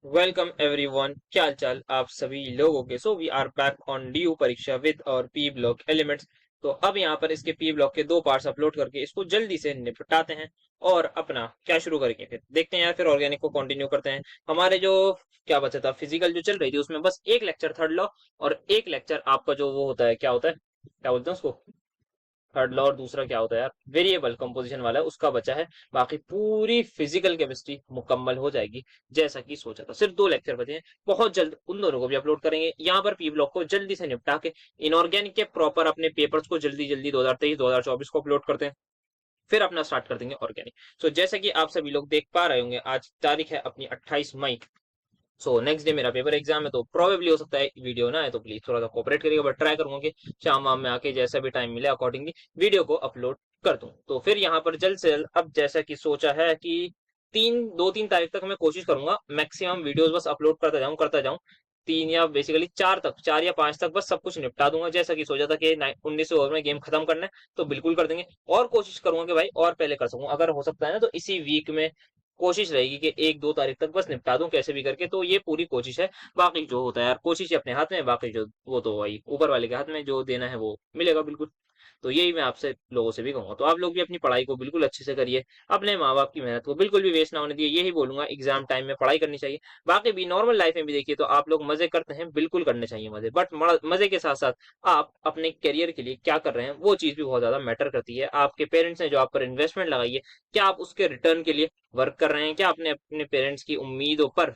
Welcome everyone, क्या हाल चाल आप सभी लोगों के। So we are back on due परीक्षा विद और पी ब्लॉक एलिमेंट्स। तो अब यहाँ पर इसके पी ब्लॉक के दो पार्ट्स अपलोड करके इसको जल्दी से निपटाते हैं और अपना क्या शुरू करेंगे। फिर देखते हैं यार, फिर ऑर्गेनिक को कंटिन्यू करते हैं। हमारे जो क्या बचा था, फिजिकल जो चल रही थी उसमें बस एक लेक्चर थर्ड लॉ और एक लेक्चर आपका जो वो होता है, क्या होता है, क्या बोलते हैं उसको, थर्ड लॉ, और दूसरा क्या होता है यार, वेरिएबल कंपोजिशन वाला है, उसका बचा है। बाकी पूरी फिजिकल केमिस्ट्री मुकम्मल हो जाएगी जैसा कि सोचा था। सिर्फ दो लेक्चर बचे हैं, बहुत जल्द उन दोनों को भी अपलोड करेंगे। यहाँ पर पी ब्लॉक को जल्दी से निपटा के इनऑर्गेनिक के प्रॉपर अपने पेपर्स को जल्दी जल्दी 2023 2024 को अपलोड करते हैं। फिर अपना स्टार्ट कर देंगे ऑर्गेनिक। सो जैसे कि आप सभी लोग देख पा रहे होंगे, आज तारीख है अपनी 28 मई। सो नेक्स्ट डे मेरा पेपर एग्जाम है, तो प्रोबेबली हो सकता है वीडियो ना है, तो प्लीज थोड़ा सा कोऑपरेट करिएगा। बट ट्राई करूंगा कि शाम वाम में आके जैसा भी टाइम मिले अकॉर्डिंगली वीडियो को अपलोड कर दूं। तो फिर यहाँ पर जल्द से जल्द, अब जैसा कि सोचा है कि 3 तारीख तक मैं कोशिश करूंगा मैक्सिमम वीडियोस बस अपलोड करता जाऊं। 4 या 5 तक बस सब कुछ निपटा दूंगा, जैसा कि सोचा था कि 19 ओवर में गेम खत्म करना है, तो बिल्कुल कर देंगे। और कोशिश करूंगा कि भाई और पहले कर सकूं, अगर हो सकता है ना तो इसी वीक में कोशिश रहेगी कि 1-2 तारीख तक बस निपटा दूं कैसे भी करके। तो ये पूरी कोशिश है। बाकी जो होता है यार, कोशिश ही अपने हाथ में है, बाकी जो वो तो वही ऊपर वाले के हाथ में, जो देना है वो मिलेगा बिल्कुल। तो यही मैं आपसे लोगों से भी कहूंगा, तो आप लोग भी अपनी पढ़ाई को बिल्कुल अच्छे से करिए। अपने माँ बाप की मेहनत को बिल्कुल भी वेस्ट ना होने दिए, यही बोलूंगा। एग्जाम टाइम में पढ़ाई करनी चाहिए। बाकी भी नॉर्मल लाइफ में भी देखिए, तो आप लोग मजे करते हैं, बिल्कुल करने चाहिए मजे, बट मजे के साथ साथ आप अपने करियर के लिए क्या कर रहे हैं वो चीज भी बहुत ज्यादा मैटर करती है। आपके पेरेंट्स ने जो आप पर इन्वेस्टमेंट लगाई है, क्या आप उसके रिटर्न के लिए वर्क कर रहे हैं, क्या आपने अपने पेरेंट्स की उम्मीदों पर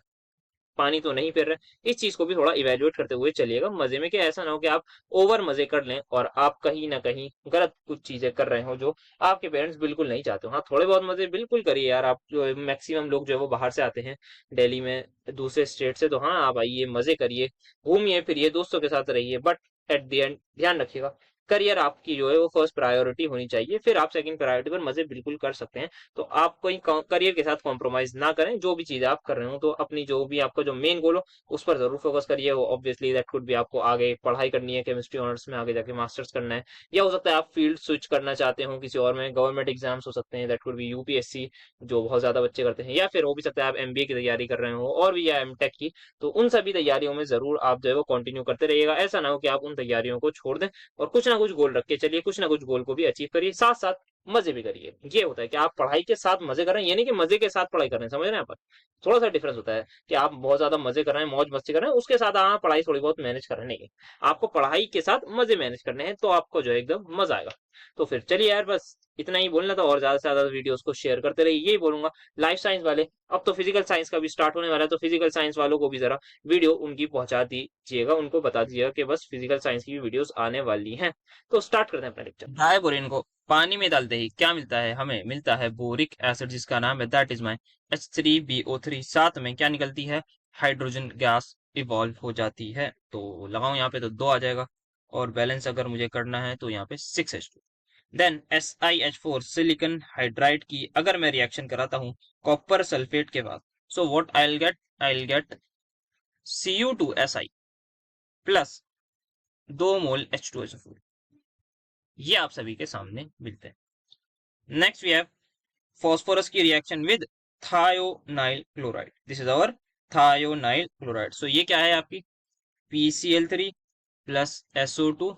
पानी तो नहीं फिर रहे। इस चीज को भी थोड़ा इवेल्युएट करते हुए चलिएगा मजे में, कि ऐसा ना हो कि आप ओवर मजे कर लें और आप कहीं ना कहीं गलत कुछ चीजें कर रहे हो जो आपके पेरेंट्स बिल्कुल नहीं चाहते हो। हाँ, थोड़े बहुत मजे बिल्कुल करिए यार। आप जो मैक्सिमम लोग जो है वो बाहर से आते हैं, दिल्ली में, दूसरे स्टेट से, तो हाँ आप आइए, मजे करिए, घूमिए फिरिए, दोस्तों के साथ रहिए, बट एट द एंड ध्यान रखिएगा, करियर आपकी जो है वो फर्स्ट प्रायोरिटी होनी चाहिए। फिर आप सेकंड प्रायोरिटी पर मजे बिल्कुल कर सकते हैं। तो आप कोई करियर के साथ कॉम्प्रोमाइज ना करें, जो भी चीज आप कर रहे हो, तो अपनी जो भी आपका जो मेन गोल हो उस पर जरूर फोकस करिए। वो ऑब्वियसली दैट कुड भी आपको आगे पढ़ाई करनी है, केमिस्ट्री ऑनर्स में आगे जाके मास्टर्स करना है, या हो सकता है आप फील्ड स्विच करना चाहते हो किसी और में, गवर्नमेंट एग्जाम्स हो सकते हैं, दैट कुड बी यूपीएससी जो बहुत ज्यादा बच्चे करते हैं, या फिर हो भी सकता है आप एमबीए की तैयारी कर रहे हो और भी, या एमटेक की। तो उन सभी तैयारियों में जरूर आप जो है वो कंटिन्यू करते रहिएगा। ऐसा ना हो कि आप उन तैयारियों को छोड़ दें, और कुछ ना कुछ गोल रख के चलिए, कुछ ना कुछ गोल को भी अचीव करिए, साथ साथ मजे भी करिए। ये होता है कि आप पढ़ाई के साथ मजे कर रहे हैं, यानी कि मजे के साथ पढ़ाई कर रहे हैं, समझ रहे हैं आप? थोड़ा सा डिफरेंस होता है कि आप बहुत ज्यादा मजे कर रहे हैं, मौज मस्ती कर रहे हैं, उसके साथ आप पढ़ाई थोड़ी बहुत मैनेज कर रहे हैं, नहीं, आपको पढ़ाई के साथ मजे मैनेज करने हैं, तो आपको जो है एकदम मजा आएगा। तो फिर चलिए यार, बस इतना ही बोलना था, और ज्यादा से ज्यादा वीडियोस को शेयर करते रहिए, यही बोलूंगा। लाइफ साइंस वाले, अब तो फिजिकल साइंस का भी स्टार्ट होने वाला है, तो फिजिकल साइंस वालों को भी जरा वीडियो उनकी पहुंचा दीजिएगा, उनको बता दीजिएगा कि बस फिजिकल साइंस की भी वीडियोस आने वाली हैं। तो स्टार्ट करते हैं अपना लेक्चर। डायबोरिन को पानी में डालते ही क्या मिलता है? हमें मिलता है बोरिक एसिड, जिसका नाम है दैट इज माई H3BO3। साथ में क्या निकलती है? हाइड्रोजन गैस इवॉल्व हो जाती है। तो लगाऊं यहाँ पे तो 2 आ जाएगा, और बैलेंस अगर मुझे करना है तो यहाँ पे 6H2। Then SiH4 silicon hydride की अगर मैं रिएक्शन कराता हूँ कॉपर सल्फेट के बाद, so what I will get Cu2Si plus 2 mole H2SO4। ये आप सभी के सामने मिलते हैं। नेक्स्ट वी हैव phosphorus की reaction with thionyl chloride, this is our thionyl chloride. So ये क्या है आपकी? PCl3 प्लस SO2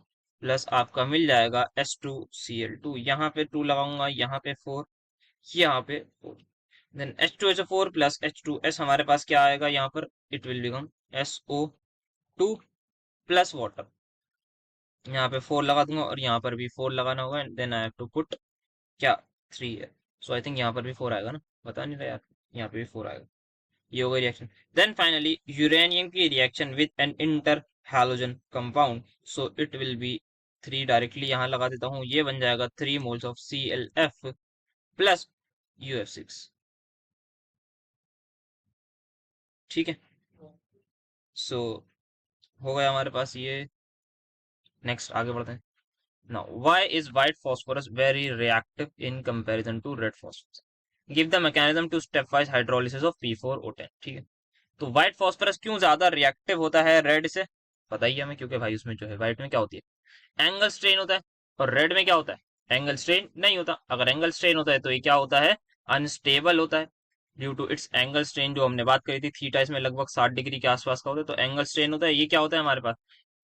प्लस आपका मिल जाएगा H2Cl2। यहाँ पे 2 लगाऊंगा, यहाँ पे 4, यहाँ पे 4। देन H2SO4 प्लस H2S हमारे पास क्या आएगा यहाँ पर? It will become SO2 plus water. यहाँ पे 4 लगा दूंगा, और यहाँ पर भी 4 लगाना होगा, then I have to put क्या, 3 है। सो आई थिंक यहाँ पर भी 4 आएगा ना, बता नहीं रहा यार, यहाँ पे भी 4 आएगा। ये हो गई रिएक्शन। देन फाइनली यूरेनियम की reaction with an inter halogen compound, so it will be 3। Directly यहाँ लगा देता हूँ, ये बन जाएगा 3 moles of ClF plus UF6। ठीक है, सो हो गया हमारे पास ये। नेक्स्ट आगे बढ़ते हैं। Now, why is white phosphorus very reactive in comparison to red phosphorus? Give the mechanism to stepwise hydrolysis of P4O10। ठीक है, तो व्हाइट फॉस्फोरस क्यों ज्यादा रिएक्टिव होता है रेड से? बताइए हमें, क्योंकि भाई उसमें जो है व्हाइट में क्या होती है, एंगल स्ट्रेन होता है, और रेड में क्या होता है, एंगल स्ट्रेन नहीं होता। अगर एंगल स्ट्रेन होता है तो ये क्या होता है, अनस्टेबल होता है। Due to its angle strain, जो हमने बात करी थी थीटा इसमें लगभग 60 डिग्री के आसपास का होता है, तो एंगल स्ट्रेन होता है। ये क्या होता है हमारे पास,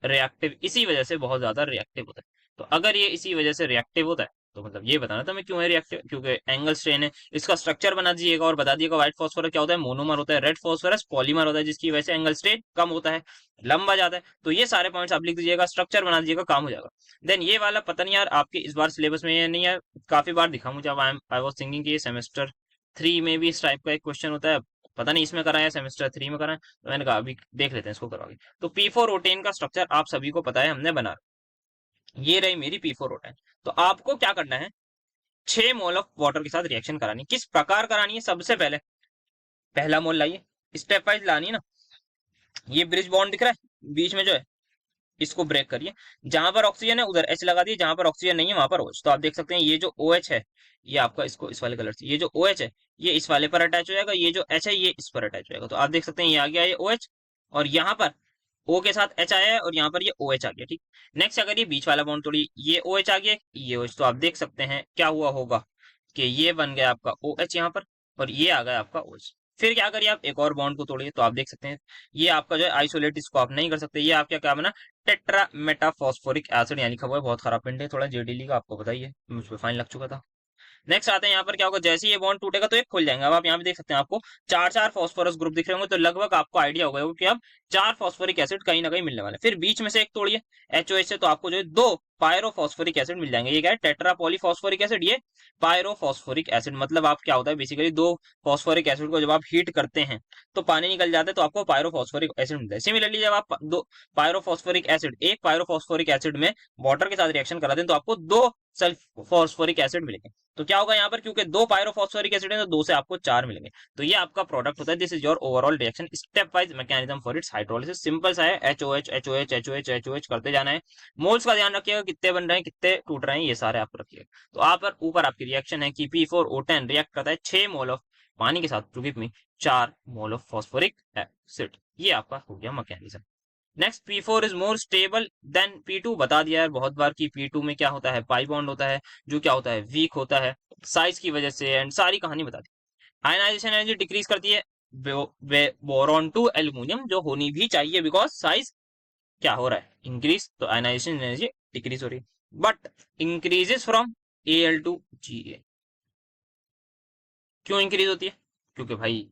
रिएक्टिव, इसी वजह से बहुत ज्यादा रिएक्टिव होता है। तो अगर ये इसी वजह से रिएक्टिव होता है, तो मतलब ये बताना था मैं क्यों है रिएक्टिव, क्योंकि एंगल स्ट्रेन है। इसका स्ट्रक्चर बना दीजिएगा और बता दिएगा। व्हाइट फास्फोरस क्या होता है, मोनोमर होता है। रेड फास्फोरस पॉलीमर होता है, जिसकी वजह से एंगल स्ट्रेन कम होता है, लंबा जाता है। तो ये सारे पॉइंट्स आप लिख दीजिएगा, स्ट्रक्चर बना दीजिएगा, काम हो जाएगा। देन ये वाला पता नहीं यार आपके इस बार सिलेबस में ये नहीं है, काफी बार दिखा मुझे। आई वाज थिंकिंग कि सेमेस्टर 3 में भी इस टाइप का एक क्वेश्चन होता है, पता नहीं इसमें कराया सेमेस्टर 3 में कराया, तो मैंने कहा अभी देख लेते हैं इसको करवा के। तो P4O10 का स्ट्रक्चर आप सभी को पता है, हमने बना, ये रही मेरी P4O10। तो आपको क्या करना है, 6 मोल ऑफ वाटर के साथ रिएक्शन करानी। किस प्रकार करानी है, सबसे पहले पहला मोल लाइए, स्टेप वाइज लानी है ना। ये ब्रिज बॉन्ड दिख रहा है बीच में जो है, इसको ब्रेक करिए। जहां पर ऑक्सीजन है उधर H लगा दिए, जहां पर ऑक्सीजन नहीं है वहां पर OH। तो आप देख सकते हैं ये जो OH है, ये आपका इसको इस वाले कलर से, ये जो OH है ये इस वाले पर अटैच हो जाएगा, ये जो H है ये इस पर अटैच हो जाएगा। तो आप देख सकते हैं ये आ गया ये OH, और यहाँ पर O के साथ H आया है, और यहाँ पर ये OH आ गया। ठीक, नेक्स्ट अगर ये बीच वाला बॉन्ड तोड़िए, ये OH आ गया, ये OH, तो आप देख सकते हैं क्या हुआ होगा कि ये बन गया आपका OH यहाँ पर, और ये आ गया आपका OH। फिर क्या करिए, आप एक और बॉन्ड को तोड़िए, तो आप देख सकते हैं ये आपका जो है आइसोलेट, इसको आप नहीं कर सकते, ये आपका क्या बना, टेट्रा मेटाफॉस्फोरिक एसिड यहाँ लिखा हुआ है। बहुत खराब प्रिंट है, थोड़ा जेडीली का आपको बताइए, मुझ पर फाइन लग चुका था। नेक्स्ट आते हैं यहाँ पर, क्या होगा, जैसे ही ये बॉन्ड टूटेगा तो ये खुल जाएंगे। अब आप यहाँ पे देख सकते हैं आपको चार चार फास्फोरस ग्रुप दिख रहे होंगे, तो लगभग आपको आइडिया हो गया होगा कि अब 4 फास्फोरिक एसिड कहीं ना कहीं मिलने वाले हैं। फिर बीच में से एक तोड़िए HOH से, तो आपको जो है 2 पायरोफॉस्फोरिक एसिड मिल जाएंगे। ये क्या है, टेट्रा पॉलीफॉस्फोरिक एसिड, ये पायरोफॉस्फोरिक एसिड। मतलब आप क्या होता है बेसिकली, 2 फॉस्फोरिक एसिड को जब आप हीट करते हैं तो पानी निकल जाता है, तो आपको पायरोफॉस्फोरिक एसिड मिलता है। सिमिलरली जब आप दो पायरोफॉस्फोरिक एसिड, एक पायरोफॉस्फोरिक एसिड में वाटर के साथ रिएक्शन कराते हैं, तो आपको 2 सल्फ फॉस्फोरिक एसिड मिलेंगे। तो क्या होगा यहाँ पर, क्योंकि 2 पायरोफॉस्फोरिक एसिड है तो 2 से आपको 4 मिलेंगे। तो ये आपका प्रोडक्ट होता है। This is your overall reaction step wise mechanism for its hydrolysis. Simple सा है, HOH HOH HOH HOH करते जाना है। मोल्स का ध्यान रखिएगा, कितने बन रहे हैं कितने टूट रहे हैं, ये सारे आप रखिएगा। तो आप पर ऊपर आपकी रिएक्शन है कि P4O10 रिएक्ट करता है 6 मोल ऑफ पानी के साथ to give me 4 mole of phosphoric acid. ये आपका हो गया mechanism. Next, P4 is more stable than P2। बता दिया यार बहुत बार कि P2 में क्या होता है, पाई बॉन्ड होता है, जो क्या होता है, वीक होता है साइज की वजह से, एंड सारी कहानी बता दी। आयनाइजेशन एनर्जी डिक्रीज करती है बोरॉन टू एल्यूमिनियम, जो होनी भी चाहिए, बिकॉज साइज क्या हो रहा है, इंक्रीज, तो आयनाइजेशन एनर्जी डिक्रीज हो रही है। But increases from Al to Ga। क्यों इंक्रीज होती है, क्योंकि भाई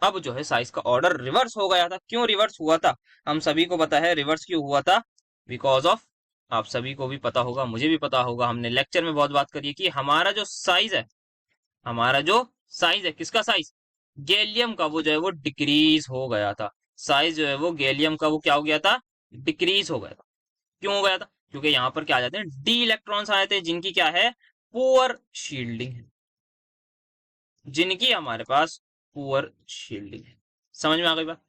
अब जो है साइज का ऑर्डर रिवर्स हो गया था। क्यों रिवर्स हुआ था, हम सभी को पता है रिवर्स क्यों हुआ था, बिकॉज ऑफ, आप सभी को भी पता होगा, मुझे भी पता होगा, हमने लेक्चर में बहुत बात करी है कि हमारा जो साइज है, हमारा जो साइज है, किसका साइज, गैलियम का, वो जो है वो डिक्रीज हो गया था। साइज जो है वो गैलियम का वो क्या हो गया था, डिक्रीज हो गया था। क्यों हो गया था, क्योंकि यहाँ पर क्या आ जाते हैं, डी इलेक्ट्रॉन्स आए थे, जिनकी क्या है, पुअर शील्डिंग है, जिनकी हमारे पास पुअर शील्डिंग है। समझ में आ गई बात,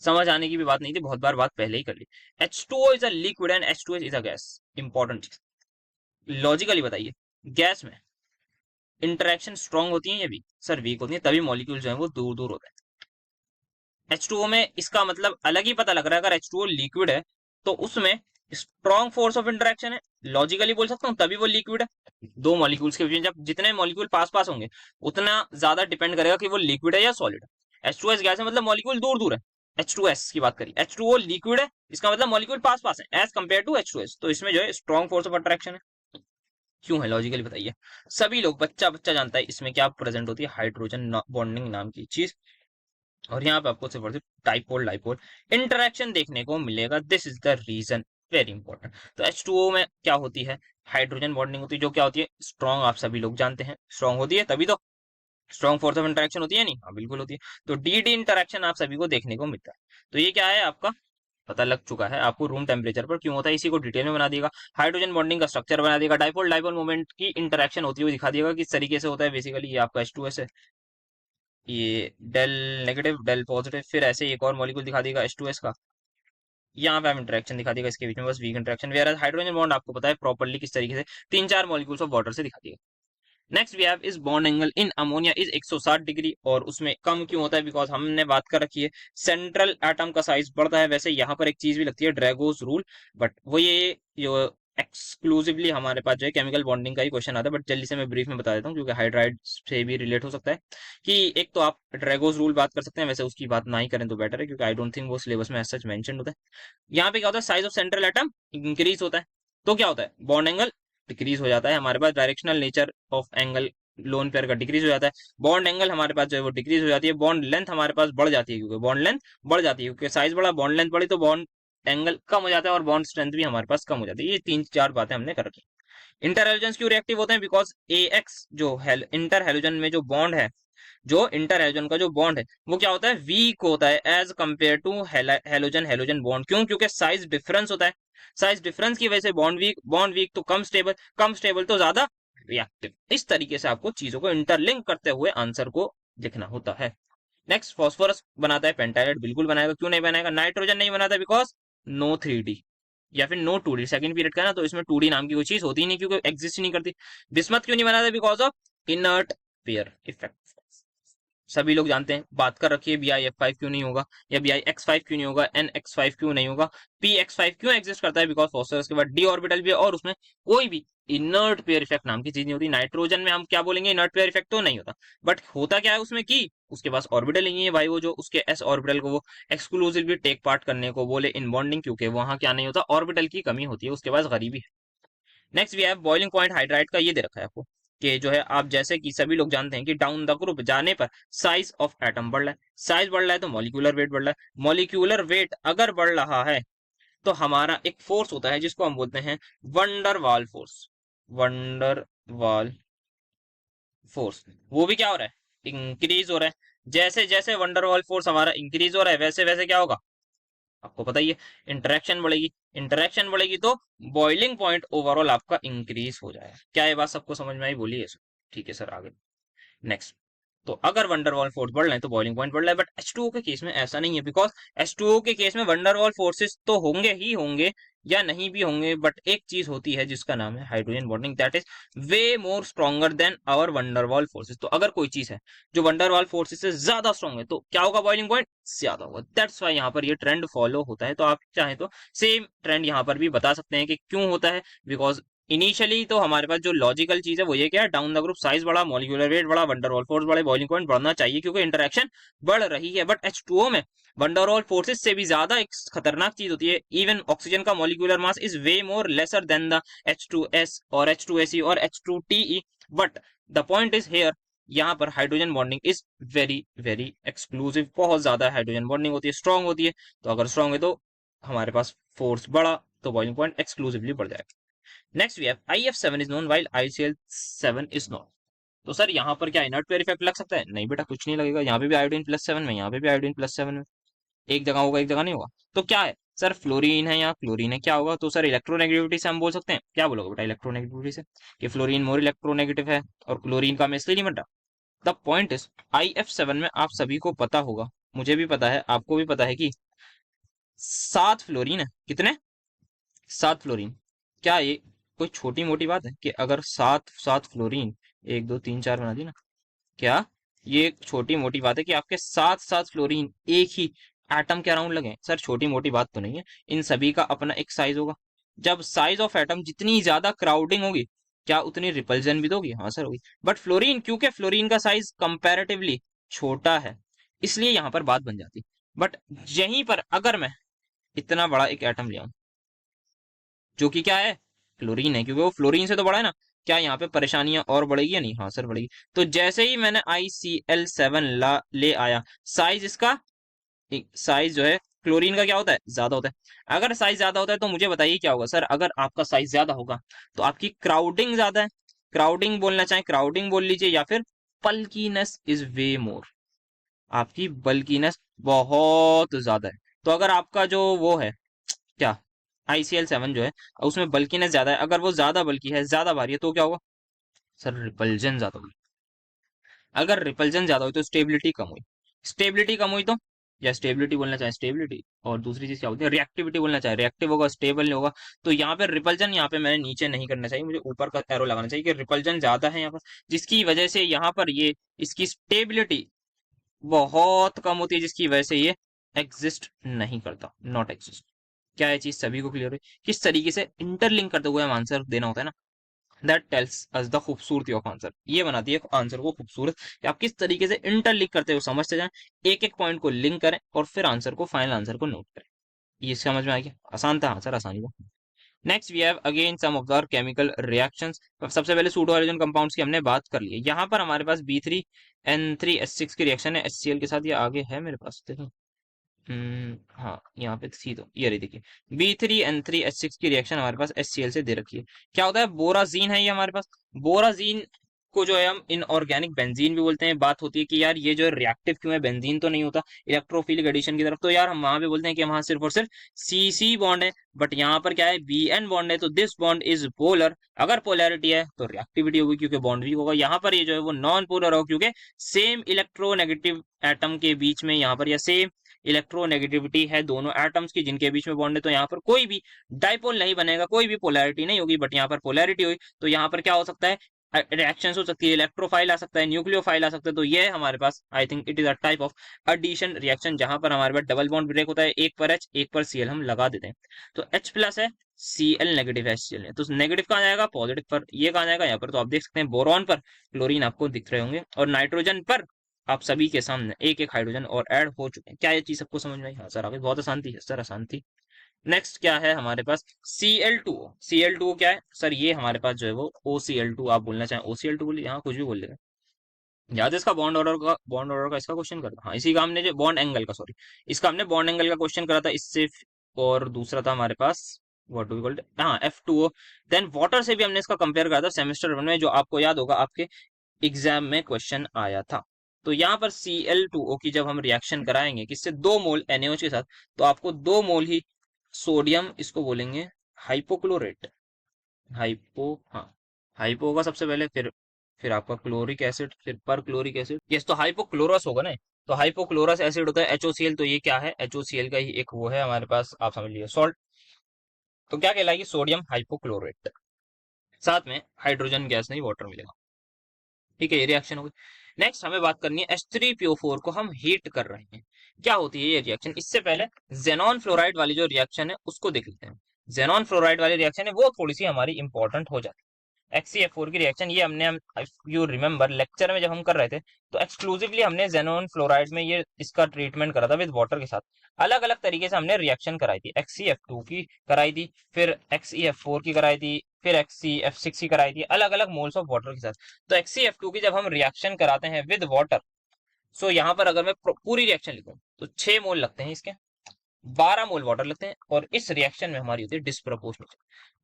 समझ आने की भी बात नहीं थी, बहुत बार बात पहले ही कर ली। H2O is a liquid and H2S is a gas. Important चीज, लॉजिकली बताइए, गैस में इंटरेक्शन स्ट्रांग होती है या वीक, सर वीक होती है, तभी मॉलिक्यूल जो है वो दूर दूर होते हैं। H2O में इसका मतलब अलग ही पता लग रहा है, अगर H2O लिक्विड है तो उसमें स्ट्रॉन्ग फोर्स ऑफ इंटरेक्शन है, लॉजिकली बोल सकता हूँ, तभी वो लिक्विड है। दो मॉलिक्यूल्स के बीच में जब जितने मॉलिक्यूल पास पास होंगे, उतना ज्यादा डिपेंड करेगा कि वो लिक्विड है या सॉलिड है। H2S गैस है, मतलब मॉलिक्यूल दूर दूर है। H2S की बात करिए, H2O लिक्विड है, इसका मतलब मॉलिक्यूल पास पास है एज कंपेयर टू H2S, तो इसमें जो है स्ट्रॉन्ग फोर्स ऑफ अट्रैक्शन है। क्यों है, लॉजिकली बताइए। सभी लोग, बच्चा बच्चा जानता है इसमें क्या प्रेजेंट होती है, हाइड्रोजन बॉन्डिंग नाम की चीज। और यहाँ पे आपको सिर्फ और सिर्फ डाइपोल डाइपोल इंटरेक्शन देखने को मिलेगा। This is the reason, very important. तो H2O में क्या होती है, हाइड्रोजन बॉन्डिंग होती है, जो क्या होती है, स्ट्रॉन्ग, आप सभी लोग जानते हैं स्ट्रॉन्ग होती है, तभी तो स्ट्रॉन्ग फोर्स ऑफ इंटरेक्शन होती है, नहीं, हाँ बिल्कुल होती है। तो डी डी इंटरेक्शन आप सभी को देखने को मिलता है। तो ये क्या है, आपका पता लग चुका है आपको रूम टेम्परेचर पर क्यों होता है, इसी को डिटेल में बना देगा। हाइड्रोजन बॉन्डिंग का स्ट्रक्चर बना देगा, डाइपोल डाइपोल मोमेंट की इंटरेक्शन होती हुई दिखा देगा किस तरीके से होता है। बेसिकली ये आपका H2S है, ये डेल नेगेटिव डेल पॉजिटिव, फिर ऐसे एक और मॉलिक्यूल दिखा देगा H2S का, यहाँ पे हम इंटरेक्शन दिखा देगा इसके बीच में, बस weak interaction. Where hydrogen bond आपको पता है प्रॉपर्ली किस तरीके से 3-4 मॉलिक्यूल्स ऑफ वाटर से दिखा देगा। Next we have is bond angle in ammonia is 160 degree, और उसमें कम क्यों होता है, बिकॉज हमने बात कर रखी है सेंट्रल एटम का साइज बढ़ता है। वैसे यहाँ पर एक चीज भी लगती है, ड्रैगोस रूल, बट वो ये जो एक्सक्लूसिवली हमारे पास जो है केमिकल बॉन्डिंग का ही क्वेश्चन आता है, बट जल्दी से मैं ब्रीफ में बता देता हूँ क्योंकि हाइड्राइड से भी रिलेट हो सकता है। कि एक तो आप ड्रैगोस रूल बात कर सकते हैं, वैसे उसकी बात ना ही करें तो बेटर है क्योंकि आई डोंट थिंक वो सिलेबस में सच मेंशन होता है। यहाँ पे क्या होता है, size of central atom increase होता है, तो क्या होता है, बॉन्ड एंगल डिक्रीज हो जाता है। हमारे पास directional nature of angle lone pair का डिक्रीज हो जाता है, बॉन्ड एंगल हमारे पास जो है वो डिक्रीज हो जाती है, बॉन्ड लेंथ हमारे पास बढ़ जाती है क्योंकि बॉन्ड लेंथ बढ़ जाती है, क्योंकि साइज बढ़ा बॉन्ड लेंथ बढ़ी तो बॉन्ड एंगल कम हो जाता है और बॉन्ड स्ट्रेंथ भी हमारे पास कम हो जाती है। ये तीन चार बातें हमने कर रखी। इंटर हेलोजेंस क्यों रिएक्टिव होते हैं, बिकॉज ए एक्स जो इंटर हेलोजन में जो बॉन्ड है, जो इंटर हेलोजन का जो बॉन्ड है वो क्या होता है, वीक होता है as compare to halogen halogen bond. क्यों, क्योंकि साइज डिफरेंस होता है, साइज डिफरेंस की वजह से बॉन्ड वीक तो कम स्टेबल तो ज्यादा रिएक्टिव। इस तरीके से आपको चीजों को इंटरलिंक करते हुए आंसर को लिखना होता है। नेक्स्ट, फास्फोरस बनाता है पेंटाइलेट, बिल्कुल बनाएगा, क्यों नहीं बनाएगा। नाइट्रोजन नहीं बनाता बिकॉज नो 3D या फिर नो 2D, सेकंड पीरियड का ना, तो इसमें 2D नाम की कोई चीज होती ही नहीं क्योंकि एग्जिस्ट ही नहीं करती। बिस्मथ क्यों नहीं बनाता, because of inert pair effect. सभी लोग जानते हैं, बात कर रखी है BiF5 क्यों नहीं होगा, या BiX5 क्यों नहीं होगा, NX5 क्यों नहीं होगा, PX5 क्यों एग्जिस्ट करता है, बिकॉज फॉस्फोरस के बाद डी ऑर्बिटल भी है और उसमें कोई भी इनर्ट पेयर इफेक्ट नाम की चीज नहीं होती। नाइट्रोजन में हम क्या बोलेंगे, इनर्ट पेयर इफेक्ट तो नहीं होता, बट होता क्या है उसमें कि उसके पास ऑर्बिटल नहीं है भाई, वो जो उसके एस ऑर्बिटल को वो एक्सक्लूसिवली टेक पार्ट करने को बोले इन बॉन्डिंग, क्योंकि वहां क्या नहीं होता, ऑर्बिटल की कमी होती है, उसके पास गरीबी है। Next we have boiling point hydride का, ये दे रखा है आपको कि जो है, आप जैसे कि सभी लोग जानते हैं कि डाउन द ग्रुप जाने पर साइज ऑफ एटम बढ़ रहा है, साइज बढ़ रहा है तो मॉलिक्यूलर वेट बढ़ रहा है, मॉलिक्यूलर वेट अगर बढ़ रहा है तो हमारा एक फोर्स होता है जिसको हम बोलते हैं वंडरवाल फोर्स। वंडरवाल फोर्स, वो भी क्या हो रहा है, इंक्रीज हो रहा है। जैसे जैसे वंडरवाल फोर्स हमारा इंक्रीज हो रहा है वैसे वैसे क्या होगा, आपको पता ही है, इंटरेक्शन बढ़ेगी। इंटरेक्शन बढ़ेगी तो बॉइलिंग पॉइंट ओवरऑल आपका इंक्रीज हो जाएगा। क्या ये बात सबको समझ में आई, बोलिए सर। ठीक है सर, आगे नेक्स्ट। तो अगर वंडरवॉल फोर्स बढ़ रहे हैं तो बॉइलिंग पॉइंट बढ़ रहा है, बट H2O के केस में ऐसा नहीं है, बिकॉज H2O के केस में वंडरवॉल फोर्सेस तो होंगे ही होंगे या नहीं भी होंगे, बट एक चीज होती है जिसका नाम है hydrogen bonding, that is way more stronger than our van der Waals forces. तो अगर कोई चीज है जो वंडरवॉल फोर्सेस से ज्यादा स्ट्रॉन्ग है तो क्या होगा, बॉइलिंग पॉइंट ज्यादा होगा। दैट्स वाई यहाँ पर ये ट्रेंड फॉलो होता है। तो आप चाहें तो सेम ट्रेंड यहाँ पर भी बता सकते हैं कि क्यों होता है, बिकॉज इनिशियली तो हमारे पास जो लॉजिकल चीज है वो ये क्या है, डाउन द ग्रुप साइज बढ़ा, मॉलिक्यूलर वेट बढ़ा, वंडरवॉल फोर्स बढ़े, बॉइलिंग पॉइंट बढ़ना चाहिए क्योंकि इंटरेक्शन बढ़ रही है। बट H2O में वंडरवॉल फोर्सेस से भी ज्यादा एक खतरनाक चीज होती है, इवन ऑक्सीजन का molecular mass is way more lesser than the H2S और H2Se और H2TE। But the point is here, यहाँ पर hydrogen bonding is very very exclusive, बहुत ज्यादा हाइड्रोजन बॉन्डिंग होती है, स्ट्रॉन्ग होती है। तो अगर स्ट्रॉन्ग है तो हमारे पास फोर्स बढ़ा तो बॉइलिंग पॉइंट एक्सक्लूसिवली बढ़ जाएगा। Next we have IF7 is known while ICl7 is not. तो सर यहाँ पर क्या इनर्ट पेयर इफेक्ट लग सकता है, नहीं बेटा कुछ नहीं लगेगा, यहाँ पे भी आयोडीन+7 में, यहाँ पे भी आयोडीन+7 में, एक जगह होगा एक जगह नहीं होगा। तो क्या है सर, फ्लोरीन है, यहाँ क्लोरीन है, क्या होगा, तो सर इलेक्ट्रोनेगेटिविटी से हम बोल सकते हैं, क्या बोलोगे बेटा इलेक्ट्रोनेगेटिविटी से, कि फ्लोरीन मोर इलेक्ट्रोनेगेटिव है और क्लोरीन का मैं इसलिए नहीं बन रहा। द पॉइंट इज IF7 में आप सभी को पता होगा, मुझे भी पता है, आपको भी पता है कि 7 फ्लोरीन है, कितने, 7 फ्लोरीन। क्या ये कोई छोटी मोटी बात है कि अगर 7 फ्लोरीन, 1 2 3 4 बना दी ना, क्या ये एक छोटी मोटी बात है कि आपके 7 फ्लोरीन एक ही एटम के अराउंड लगे, सर छोटी मोटी बात तो नहीं है। इन सभी का अपना एक साइज होगा, जब साइज ऑफ एटम जितनी ज्यादा क्राउडिंग होगी क्या उतनी रिपल्जन भी दोगी, हाँ सर होगी। बट फ्लोरीन, क्योंकि फ्लोरीन का साइज कंपैरेटिवली छोटा है इसलिए यहाँ पर बात बन जाती। बट यहीं पर अगर मैं इतना बड़ा एक एटम ले आऊं जो कि क्या है, फ्लोरीन है, क्योंकि वो फ्लोरीन से तो बड़ा है ना, क्या यहाँ पे परेशानियां और बढ़ेगी या नहीं, हाँ सर बढ़ेगी। तो जैसे ही मैंने ICl7 ला ले आया, साइज इसका, साइज जो है क्लोरीन का क्या होता है, ज्यादा होता है। अगर साइज ज्यादा होता है तो मुझे बताइए क्या होगा, सर अगर आपका साइज ज्यादा होगा तो आपकी क्राउडिंग ज्यादा है, क्राउडिंग बोलना चाहे क्राउडिंग बोल लीजिए, या फिर पल्कीनेस इज वे मोर, आपकी बल्कीनेस बहुत ज्यादा है। तो अगर आपका जो वो है क्या, ICl7 जो है उसमें बल्कीनेस ज्यादा है, अगर वो ज्यादा बल्की है, ज्यादा भारी है, तो क्या होगा सर, रिपल्जन ज्यादा होगी। अगर रिपल्जन ज्यादा हुई तो स्टेबिलिटी कम हुई, स्टेबिलिटी कम हुई तो, या स्टेबिलिटी बोलना चाहे स्टेबिलिटी, और दूसरी चीज क्या होती है, रिएक्टिविटी बोलना चाहे रिएक्टिव होगा, स्टेबल नहीं होगा। तो यहाँ पे रिपल्जन, यहाँ पे मैंने नीचे नहीं करना चाहिए, मुझे ऊपर का एरो लगाना चाहिए कि रिपल्जन ज्यादा है यहाँ पर, जिसकी वजह से यहाँ पर ये इसकी स्टेबिलिटी बहुत कम होती है, जिसकी वजह से ये एग्जिस्ट नहीं करता, नॉट एग्जिस्ट। क्या ये चीज सभी को क्लियर हुई? किस तरीके से इंटरलिंक करते हुए हम आंसर देना होता है ना, दैट टेल्स अस द खूबसूरती ऑफ आंसर, ये बनाती है आंसर को खूबसूरत, कि आप किस तरीके से इंटरलिंक करते हुए समझते जाएं, एक एक पॉइंट को लिंक करें और फिर आंसर को, फाइनल आंसर को नोट करें। ये समझ में आ गया? आसान था आंसर, आसानी को। Next we have again some of the chemical reactions. सबसे पहले सूडो हाइड्रोजन कंपाउंड्स की हमने बात कर ली है। यहाँ पर हमारे पास B3N3H6 की रिएक्शन है HCl के साथ, ये आगे है मेरे पास, देखो। हाँ यहाँ पे थी, तो ये रही देखिए, B3N3H6 की रिएक्शन हमारे पास HCl से दे रखी है। क्या होता है, बोराजीन है ये हमारे पास। बोराजीन को जो है हम इनऑर्गेनिक बेंजीन भी बोलते हैं। बात होती है कि यार ये जो है रिएक्टिव क्यों है, बेंजीन तो नहीं होता इलेक्ट्रोफिलिक एडिशन की तरफ, तो यार हम वहां पे बोलते हैं कि वहां सिर्फ और सिर्फ CC बॉन्ड है। बट यहाँ पर क्या है, BN बॉन्ड है, तो दिस बॉन्ड इज पोलर। अगर पोलैरिटी है तो रिएक्टिविटी होगी क्योंकि बॉन्ड वीक होगा। यहाँ पर ये जो है वो नॉन पोलर होगा क्योंकि सेम इलेक्ट्रोनेगेटिव एटम के बीच में यहाँ पर, या सेम इलेक्ट्रोनेगेटिविटी है दोनों एटम्स की जिनके बीच में बॉन्ड है, तो यहाँ पर कोई भी डाइपोल नहीं बनेगा, कोई भी पोलैरिटी नहीं होगी। बट यहाँ पर पोलैरिटी हुई तो यहाँ पर क्या हो सकता है, रिएक्शन हो सकती है, इलेक्ट्रोफाइल आ सकता है, न्यूक्लियोफाइल आ सकता है। तो ये हमारे पास I think it is a type of addition reaction, जहां पर हमारे पास डबल बॉन्ड ब्रेक होता है, एक पर H एक पर Cl हम लगा देते हैं। तो H प्लस है, Cl नेगेटिव है, Cl है, तो नेगेटिव कहाँ जाएगा, पॉजिटिव पर, ये कहाँ जाएगा यहाँ पर। तो आप देख सकते हैं बोरॉन पर क्लोरीन आपको दिख रहे होंगे, और नाइट्रोजन पर आप सभी के सामने एक एक हाइड्रोजन और ऐड हो चुके हैं। क्या ये चीज सबको समझ में आई? हाँ सर, आगे बहुत आसान थी सर, आसान थी। नेक्स्ट क्या है हमारे पास, Cl2O। Cl2O क्या है सर, ये हमारे पास जो है वो OCl2, आप बोलना चाहें OCl2 बोलिए, यहाँ कुछ भी बोल लेगा। याद है इसका बॉन्ड ऑर्डर का इसका क्वेश्चन करा था, हाँ इसी का हमने जो बॉन्ड एंगल का, सॉरी, इसका हमने बॉन्ड एंगल का क्वेश्चन करा था इससे। और दूसरा था हमारे पास, व्हाट डू वी कॉल्ड, हाँ F2O। देन वाटर से भी हमने इसका कंपेयर करा था सेमेस्टर 1 में, जो आपको याद होगा आपके एग्जाम में क्वेश्चन आया था। तो यहाँ पर Cl2O की जब हम रिएक्शन कराएंगे किससे, 2 मोल NaOH के साथ, तो आपको 2 मोल ही सोडियम, इसको बोलेंगे हाइपोक्लोरेट, हाइपो, हाँ हाइपो होगा सबसे पहले, फिर आपका क्लोरिक एसिड, फिर पर क्लोरिक एसिड, यस तो हाइपोक्लोरस होगा ना। तो हाइपोक्लोरस एसिड होता है HOCl, तो ये क्या है, HOCl का ही एक वो है हमारे पास, आप समझ लीजिए सॉल्ट। तो क्या कहलाएगी, सोडियम हाइपोक्लोरेट, साथ में हाइड्रोजन गैस नहीं, वाटर मिलेगा। ठीक है, ये रिएक्शन हो गई। नेक्स्ट हमें बात करनी है H3PO4 को हम हीट कर रहे हैं, क्या होती है ये रिएक्शन। इससे पहले जेनॉन फ्लोराइड वाली जो रिएक्शन है उसको देख लेते हैं। जेनॉन फ्लोराइड वाली रिएक्शन है वो थोड़ी सी हमारी इंपॉर्टेंट हो जाती है। HCF4 की रिएक्शन, ये हमने, यू रिमेम्बर लेक्चर में जब हम कर रहे थे तो एक्सक्लूसिवली हमने जेनॉन फ्लोराइड में ये इसका ट्रीटमेंट करा था विद वाटर के साथ। अलग अलग तरीके से हमने रिएक्शन कराई थी, HCF2 की कराई थी, फिर XeF4 की कराई थी, फिर XeF6 की कराई थी, अलग अलग मोल्स ऑफ वाटर के साथ। तो XeF2 की जब हम रिएक्शन कराते हैं विद वाटर, सो यहाँ पर अगर मैं पूरी रिएक्शन लिखूं तो 6 मोल लगते हैं इसके, 12 मोल वाटर लगते हैं, और इस रिएक्शन में हमारी होती है डिस्प्रोपोर्शनल।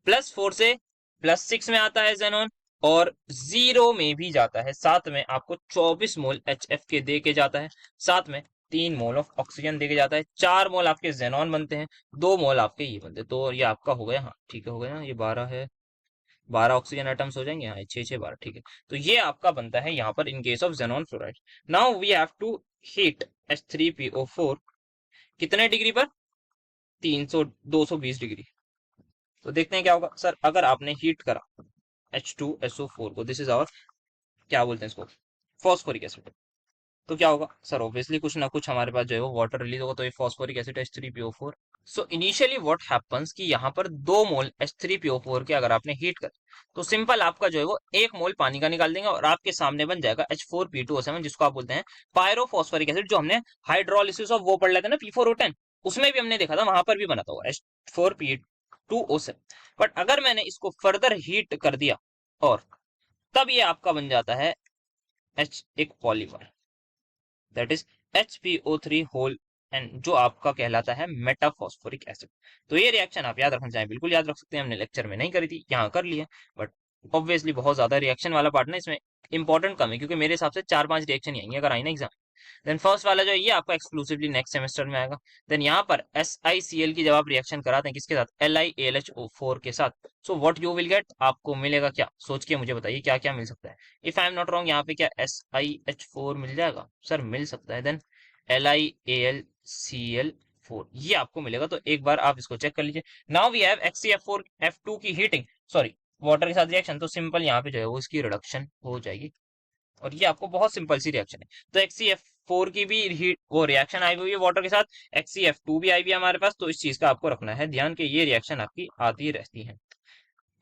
+4 से +6 में आता है जेनॉन, और 0 में भी जाता है, साथ में आपको 24 मोल HF के दे के जाता है, साथ में 3 मोल ऑफ ऑक्सीजन दे के जाता है, 4 मोल आपके जेनॉन बनते हैं, 2 मोल आपके ये बनते हैं। तो ये आपका हो गया, हाँ ठीक है, हो गया ना, ये 12 है, 12 ऑक्सीजन एटम्स हो जाएंगे, हाँ 6 6 12, ठीक है। तो ये आपका बनता है यहाँ पर in case of xenon fluoride. Now we have to heat H3PO4 कितने डिग्री पर, 220 डिग्री। तो देखते हैं क्या होगा सर, अगर आपने हीट करा H2SO4 को, दिस इज आवर, क्या बोलते हैं इसको, फॉस्फोरिक एसिड, तो क्या होगा सर, ऑब्वियसली कुछ ना कुछ हमारे पास जो है वो वाटर रिलीज होगा, तो ये phosphoric acid H3PO4। So initially what happens कि यहाँ पर 2 मोल H3PO4 के अगर आपने हीट कर, तो सिंपल आपका जो है वो 1 मोल पानी का निकाल देंगे, और आपके सामने बन जाएगा H4P2O7, जिसको आप बोलते हैं पायरोफॉस्फोरिक एसिड, जो हमने हाइड्रोलिसिस ऑफ वो पढ़ लेते हैं ना P4O10, उसमें भी हमने देखा था, वहां पर भी बना था वो H4P2O7। बट अगर मैंने इसको फर्दर हीट कर दिया, और तब ये आपका बन जाता है H, एक polymer, that is HPO3 whole and, जो आपका कहलाता है मेटाफॉस्फोरिक एसिड। तो ये रिएक्शन आप याद रखना चाहें बिल्कुल याद रख सकते हैं, हमने लेक्चर में नहीं करी थी, यहाँ कर ली है। बट ऑब्वियसली बहुत ज्यादा रिएक्शन वाला पार्ट ना इसमें इंपॉर्टेंट कम है, क्योंकि मेरे हिसाब से 4 5 रिएक्शन ही आएंगे अगर आई ना एग्जाम। देन फर्स्ट वाला जो है ये आपका एक्सक्लूसिवली नेक्स्ट सेमेस्टर में आएगा। देन यहाँ पर SiCl की जब आप रिएक्शन कराते हैं किसके साथ, LiAlHO4 के साथ, so what you will get, आपको मिलेगा क्या, सोच के मुझे बताइए क्या क्या मिल सकता है। If I am not wrong, यहाँ पे क्या SiH4 मिल जाएगा सर, मिल सकता है। देन LiAlCl4 ये आपको मिलेगा, तो एक बार आप इसको चेक कर लीजिए। नाउ वी हैव HCF4F2 की हीटिंग, सॉरी वाटर के साथ रिएक्शन, तो सिंपल यहाँ पे जो है वो इसकी रिडक्शन हो जाएगी। और ये आपको बहुत सिंपल सी रिएक्शन है। तो HCF4 की भी वो रिएक्शन आई हुई है वाटर के साथ, HCF2 भी आई हुई है हमारे पास। तो इस चीज का आपको रखना है ध्यान कि ये रिएक्शन आपकी आती रहती है।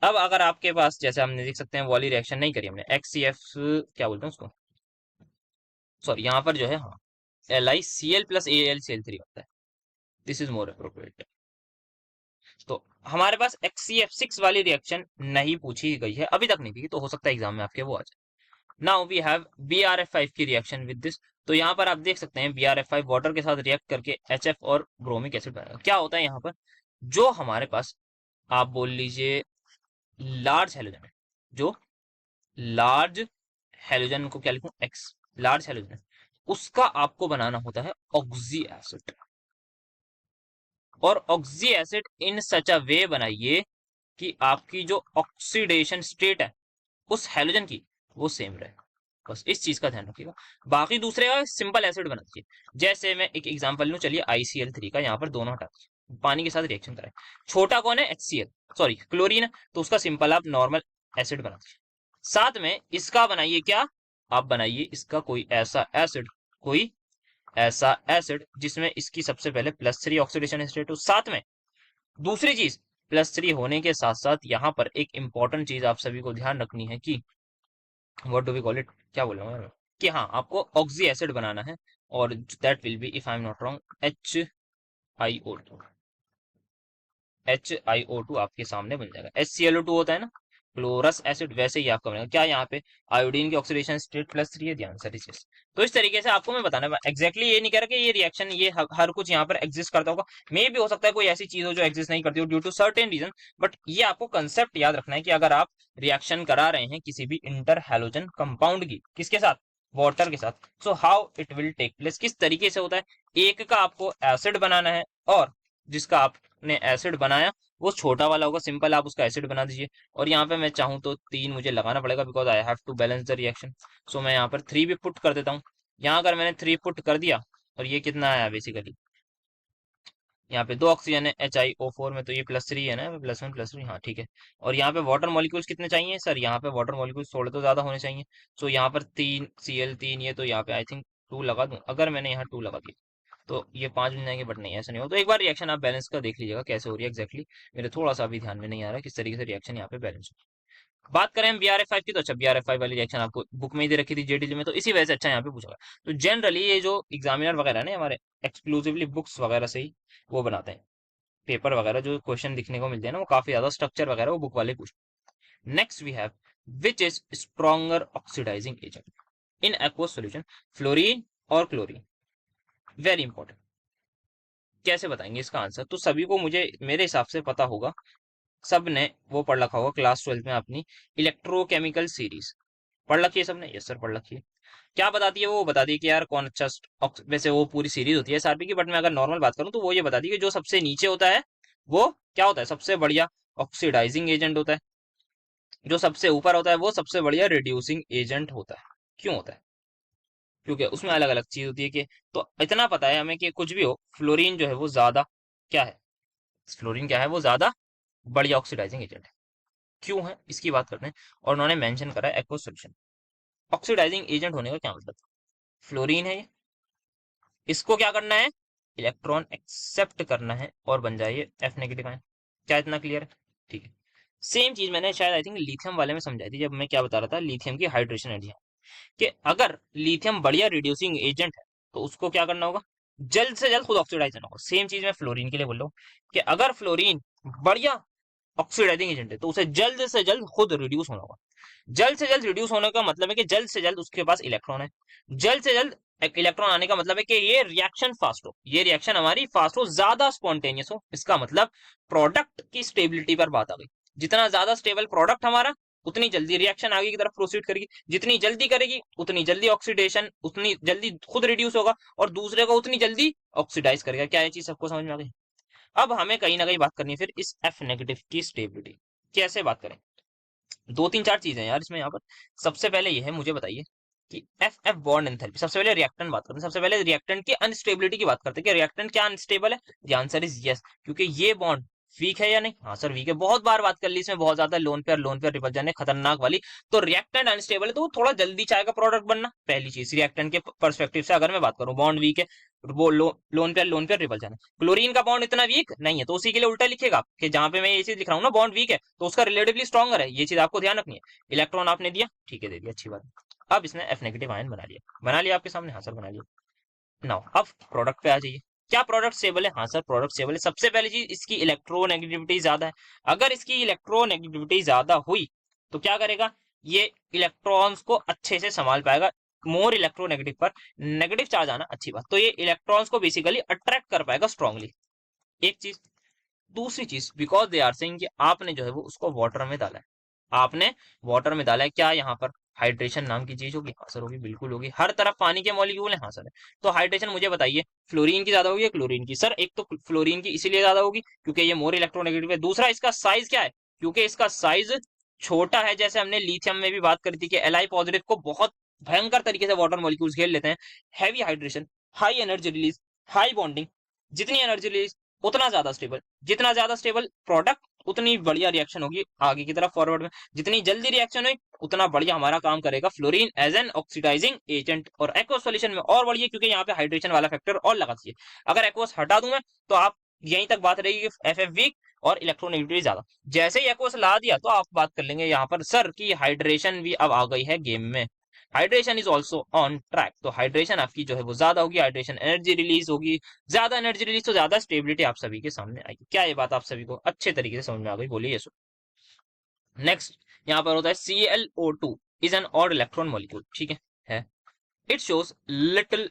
अब अगर आपके पास, जैसे हमने देख सकते हैं वो वाली रिएक्शन नहीं करी हमने, HCF क्या बोलते हैं उसको, सॉरी यहाँ पर जो है, हाँ, LiCl प्लस AlCl3 होता है, दिस इज मोर अप्रोप्रिएट। तो हमारे पास HCF6 वाली रिएक्शन नहीं पूछी गई है, अभी तक नहीं थी, तो हो सकता है एग्जाम में आपके वो आ जाए। नाउ वी हैव BrF5 की रिएक्शन विद दिस। तो यहाँ पर आप देख सकते हैं BrF5 वाटर के साथ रिएक्ट करके HF और ब्रोमिक एसिड बनाएगा। क्या होता है यहाँ पर, जो हमारे पास आप बोल लीजिए लार्ज हेलोजन है, जो लार्ज हेलोजन को क्या लिखूं, एक्स, लार्ज हेलोजन है, उसका आपको बनाना होता है ऑक्सी एसिड। और ऑक्सी एसिड इन सच अ वे बनाइए कि आपकी जो ऑक्सीडेशन स्टेट है उस हेलोजन की वो सेम रहे। बस इस चीज का ध्यान रखिएगा। बाकी दूसरे का सिंपल एसिड बना दीजिए। जैसे मैं एक एग्जांपल लूं, चलिए ICl3 का, यहाँ पर दोनों हटा दीजिए, पानी के साथ रिएक्शन कराए। छोटा कौन है, HCl, सॉरी क्लोरीन है, तो उसका सिंपल आप नॉर्मल एसिड बना दीजिए। साथ में इसका बनाइए क्या, आप बनाइए इसका कोई ऐसा एसिड, कोई ऐसा एसिड जिसमें इसकी सबसे पहले +3 ऑक्सीडेशन स्टेट हो। साथ में दूसरी चीज, +3 होने के साथ साथ यहाँ पर एक इंपॉर्टेंट चीज आप सभी को ध्यान रखनी है कि what do we call it, क्या बोल रहा हूँ कि हाँ, आपको ऑक्सी एसिड बनाना है। और that will be, if I am not wrong, HiO2। HiO2 आपके सामने बन जाएगा। HClO2 होता है ना क्लोरस एसिड, वैसे ही आपका बनेगा। क्या यहाँ पे आयोडीन की ऑक्सीडेशन स्टेट +3 है, ध्यान से चीज। तो इस तरीके से आपको मैं बताना है, एग्जैक्टली ये नहीं कह रहा कि ये रिएक्शन ये हर कुछ यहाँ पर एग्जिस्ट करता होगा, मे भी हो सकता है कोई ऐसी चीज हो जो एग्जिस्ट नहीं करती हो due to certain reason. But ये आपको कंसेप्ट याद रखना है कि अगर आप रिएक्शन करा रहे हैं किसी भी इंटर हैलोजन कंपाउंड की, किसके साथ, वाटर के साथ, so how it will take place, किस तरीके से होता है। एक का आपको एसिड बनाना है, और जिसका आपने एसिड बनाया वो छोटा वाला होगा, सिंपल आप उसका एसिड बना दीजिए। और यहाँ पे मैं चाहूँ तो 3 मुझे लगाना पड़ेगा, because I have to balance the reaction. So मैं यहाँ पर 3 भी पुट कर देता हूँ। यहाँ अगर मैंने 3 पुट कर दिया, और ये कितना आया बेसिकली, यहाँ पे 2 ऑक्सीजन है HiO4 में, तो ये +3 है ना, +1 +3, हाँ ठीक है। और यहाँ पे वाटर मॉलिक्यूल्स कितने चाहिए सर, यहाँ पे वाटर मॉलिक्यूल्स थोड़े तो ज्यादा होने चाहिए। सो यहाँ पर 3 Cl3, ये तो यहाँ पे आई थिंक 2 लगा दूं, अगर मैंने यहाँ 2 लगा दिया तो ये 5 बन जाएंगे, बट नहीं ऐसा नहीं हो। तो एक बार रिएक्शन आप बैलेंस का देख लीजिएगा कैसे हो रही है एग्जैक्टली। मेरे थोड़ा सा अभी ध्यान में नहीं आ रहा है किस तरीके से रिएक्शन यहाँ पे बैलेंस हो। बात करें हम BrF5 की, तो अच्छा BrF5 वाली रिएक्शन आपको बुक में ही दे रखी थी JDG में, तो इसी वजह से अच्छा यहाँ पे पूछा गया। तो जनरली ये जो एग्जामिनर वगैरह ने हमारे एक्सक्लूसिवली बुक्स वगैरह से ही वो बनाते हैं, पेपर वगैरह जो क्वेश्चन दिखने को मिलते हैं ना, वो काफी ज्यादा स्ट्रक्चर वगैरह वो बुक वाले पूछते हैं। Next we have which is stronger oxidising agent in aqueous solution, fluorine और क्लोरीन। Very important. कैसे बताएंगे इसका आंसर, तो सभी को मुझे मेरे हिसाब से पता होगा, सब ने वो पढ़ रखा होगा क्लास 12 में अपनी इलेक्ट्रोकेमिकल सीरीज, पढ़ रखी है सबने, यस सर पढ़ रखी है। क्या बताती है वो बताती है कि यार कौन अच्छा वैसे वो पूरी सीरीज होती है SRP की, बट मैं अगर नॉर्मल बात करूं तो वो ये बताती है कि जो सबसे नीचे होता है वो क्या होता है, सबसे बढ़िया ऑक्सीडाइजिंग एजेंट होता है। जो सबसे ऊपर होता है वो सबसे बढ़िया रिड्यूसिंग एजेंट होता है। क्यों होता है, क्योंकि उसमें अलग अलग चीज होती है कि, तो इतना पता है हमें कि कुछ भी हो, फ्लोरीन जो है वो ज्यादा क्या है, फ्लोरीन क्या है, वो ज्यादा बढ़िया ऑक्सीडाइजिंग एजेंट है। क्यों है इसकी बात करते हैं। और उन्होंने मेंशन करा है एक्वस सॉल्यूशन। ऑक्सीडाइजिंग एजेंट होने का क्या मतलब, फ्लोरीन है ये, इसको क्या करना है, इलेक्ट्रॉन एक्सेप्ट करना है और बन जाए ये F- आयन। क्या इतना क्लियर है, ठीक है। सेम चीज मैंने शायद आई थिंक लिथियम वाले में समझाई थी, जब मैं क्या बता रहा था लिथियम की हाइड्रेशन एनर्जी, कि अगर लिथियम बढ़िया रिड्यूसिंग एजेंट है तो उसको क्या करना होगा, जल्द से जल्द खुद ऑक्सीडाइज होना होगा। सेम चीज मैं फ्लोरीन के लिए बोल रहा हूँ कि अगर फ्लोरीन बढ़िया ऑक्सीडाइजिंग एजेंट है तो उसे जल्द से जल्द खुद रिड्यूस होना होगा। जल्द से जल्द रिड्यूस होने का मतलब है कि जल्द से जल्द उसके पास इलेक्ट्रॉन है। जल्द से जल्द इलेक्ट्रॉन आने का मतलब है कि ये रिएक्शन फास्ट हो, ये रिएक्शन हमारी फास्ट हो, ज्यादा स्पॉन्टेनियस हो। इसका मतलब प्रोडक्ट की स्टेबिलिटी पर बात आ गई। जितना ज्यादा स्टेबल प्रोडक्ट हमारा, उतनी जल्दी रिएक्शन आगे की तरफ प्रोसीड करेगी। जितनी जल्दी करेगी उतनी जल्दी ऑक्सीडेशन, उतनी जल्दी खुद रिड्यूस होगा, और दूसरे को उतनी जल्दी ऑक्सीडाइज करेगा। क्या ये चीज सबको समझ में आ गई। अब हमें कहीं ना कहीं बात करनी है फिर इस F- की स्टेबिलिटी। कैसे बात करें, दो तीन चार चीजें यार इसमें यहाँ पर। सबसे पहले ये है, मुझे बताइए कि F बॉन्ड एंथैल्पी। सबसे पहले रिएक्टेंट बात करते हैं, सबसे पहले रिएक्टेंट की अनस्टेबिलिटी की बात करते हैं कि रिएक्टेंट क्या अनस्टेबल है। द आंसर इज यस, क्योंकि ये बॉन्ड वीक है या नहीं? हाँ सर वीक है, बहुत बार बात कर ली इसमें, बहुत ज्यादा लोन पेयर रिपल्जन है खतरनाक वाली। तो रिएक्टेंट अनस्टेबल है तो वो थोड़ा जल्दी चाहेगा प्रोडक्ट बनना, पहली चीज रिएक्टेंट के पर्सपेक्टिव से अगर मैं बात करूं, बॉन्ड वीक है, वो लोन पेयर रिपल्जन है। क्लोरीन का बॉन्ड इतना वीक नहीं है, तो उसी के लिए उल्टा लिखेगा कि जहां पे मैं ये चीज लिख रहा हूँ ना बॉन्ड वीक है, तो उसका रिलेटिवली स्ट्रॉन्गर है, ये चीज आपको ध्यान रखनी है। इलेक्ट्रॉन आपने दिया, ठीक है दे दिया, अच्छी बात है। अब इसने F नेगेटिव आयन बना लिया आपके सामने, हाँ सर बना लिया। नाउ अब प्रोडक्ट पे आ जाइए, क्या प्रोडक्ट स्टेबल है? हाँ सर प्रोडक्ट स्टेबल है। सबसे पहली चीज इसकी इलेक्ट्रोनेगेटिविटी ज्यादा है। अगर इसकी इलेक्ट्रोनेगेटिविटी ज्यादा हुई तो क्या करेगा, ये इलेक्ट्रॉन्स को अच्छे से संभाल पाएगा। मोर इलेक्ट्रोनेगेटिव पर नेगेटिव चार्ज आना अच्छी बात, तो ये इलेक्ट्रॉन्स को बेसिकली अट्रैक्ट कर पाएगा स्ट्रांगली, एक चीज। दूसरी चीज, बिकॉज दे आर सेइंग कि आपने जो है वो उसको वाटर में डाला है, आपने वाटर में डाला है, क्या यहाँ पर हाइड्रेशन नाम की चीज होगी? हाँ सर होगी, बिल्कुल होगी, हर तरफ पानी के मॉलिक्यूल है, हाँ सर है। तो हाइड्रेशन मुझे बताइए, फ्लोरीन की ज्यादा होगी या क्लोरीन की? सर एक तो फ्लोरीन की इसीलिए ज्यादा होगी क्योंकि ये मोर इलेक्ट्रोनेगेटिव है, दूसरा इसका साइज क्या है, क्योंकि इसका साइज छोटा है। जैसे हमने लिथियम में भी बात करी थी कि Li पॉजिटिव को बहुत भयंकर तरीके से वाटर मॉलिक्यूल्स घेर लेते हैं। Heavy hydration, high energy release, high bonding, जितनी एनर्जी रिलीज उतना ज्यादा स्टेबल, जितना ज्यादा स्टेबल प्रोडक्ट उतनी बढ़िया रिएक्शन होगी आगे की तरफ फॉरवर्ड में, जितनी जल्दी रिएक्शन हुई उतना बढ़िया हमारा काम करेगा fluorine as an oxidising agent. और एक्वस सॉल्यूशन में और बढ़िया, क्योंकि यहाँ पे हाइड्रेशन वाला फैक्टर और लगा चाहिए। अगर एक्वस हटा दूं मैं तो आप यहीं तक बात रहेगी कि एफ वीक और इलेक्ट्रोनेगेटिविटी ज्यादा। जैसे ही एक्वस ला दिया तो आप बात कर लेंगे यहाँ पर सर की हाइड्रेशन भी अब आ गई है गेम में, hydration is also on track. तो हाइड्रेशन आपकी जो है वो ज्यादा होगी, हाइड्रेशन एनर्जी रिलीज होगी, ज्यादा एनर्जी रिलीज तो ज्यादा स्टेबिलिटी आप सभी के सामने आएगी। क्या ये बात आप सभी को अच्छे तरीके से समझ में आ गई? बोलिए ये। नेक्स्ट यहाँ पर होता है ClO2 is an odd electron molecule, ठीक है। It shows little